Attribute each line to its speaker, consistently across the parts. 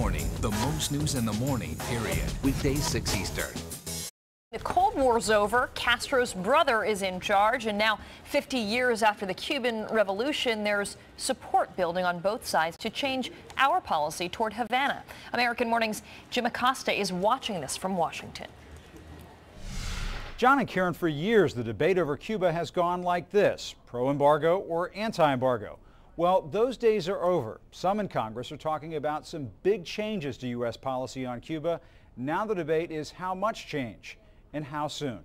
Speaker 1: morning. The most news in the morning, period. Weekdays 6 Eastern.
Speaker 2: The Cold War's over. Castro's brother is in charge, and now 50 years after the Cuban Revolution, there's support building on both sides to change our policy toward Havana. American Morning's Jim Acosta is watching this from Washington.
Speaker 3: John and Karen, for years the debate over Cuba has gone like this: pro-embargo or anti-embargo. Well, those days are over. Some in Congress are talking about some big changes to U.S. policy on Cuba. Now the debate is how much change and how soon.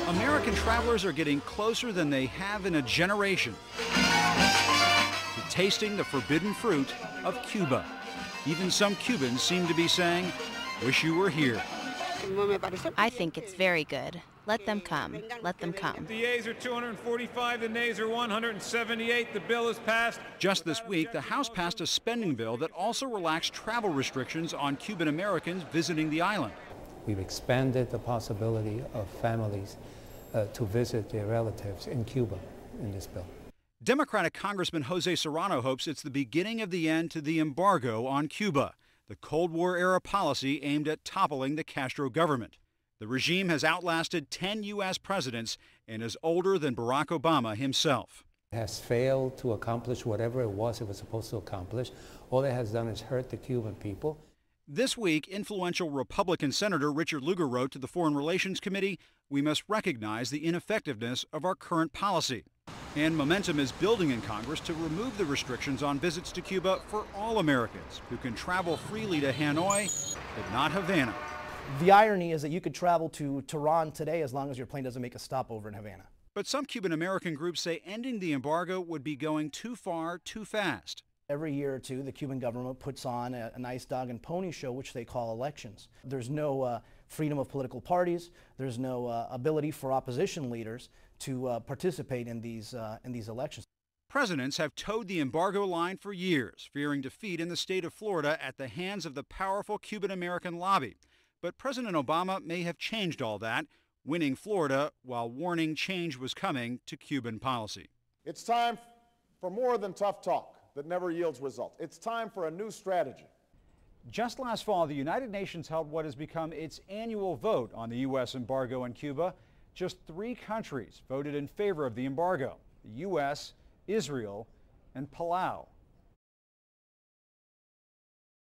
Speaker 3: American travelers are getting closer than they have in a generation to tasting the forbidden fruit of Cuba. Even some Cubans seem to be saying, "Wish you were here."
Speaker 4: I think it's very good. Let them come. Let them come.
Speaker 5: The yeas are 245, the nays are 178. The bill is passed.
Speaker 3: Just this week, the House passed a spending bill that also relaxed travel restrictions on Cuban Americans visiting the island.
Speaker 6: We've expanded the possibility of families to visit their relatives in Cuba in this bill.
Speaker 3: Democratic Congressman Jose Serrano hopes it's the beginning of the end to the embargo on Cuba, the Cold War-era policy aimed at toppling the Castro government. The regime has outlasted 10 U.S. presidents and is older than Barack Obama himself.
Speaker 6: It has failed to accomplish whatever it was supposed to accomplish. All it has done is hurt the Cuban people.
Speaker 3: This week, influential Republican Senator Richard Lugar wrote to the Foreign Relations Committee, "We must recognize the ineffectiveness of our current policy." And momentum is building in Congress to remove the restrictions on visits to Cuba for all Americans who can travel freely to Hanoi, but not Havana.
Speaker 7: The irony is that you could travel to Tehran today as long as your plane doesn't make a stopover in Havana.
Speaker 3: But some Cuban American groups say ending the embargo would be going too far, too fast.
Speaker 7: Every year or two, the Cuban government puts on a nice dog and pony show, which they call elections. There's no freedom of political parties. There's no ability for opposition leaders to participate in these elections.
Speaker 3: Presidents have towed the embargo line for years, fearing defeat in the state of Florida at the hands of the powerful Cuban American lobby. But President Obama may have changed all that, winning Florida while warning change was coming to Cuban policy.
Speaker 8: It's time for more than tough talk that never yields results. It's time for a new strategy.
Speaker 3: Just last fall, the United Nations held what has become its annual vote on the U.S. embargo on Cuba. Just 3 countries voted in favor of the embargo: the U.S., Israel, and Palau.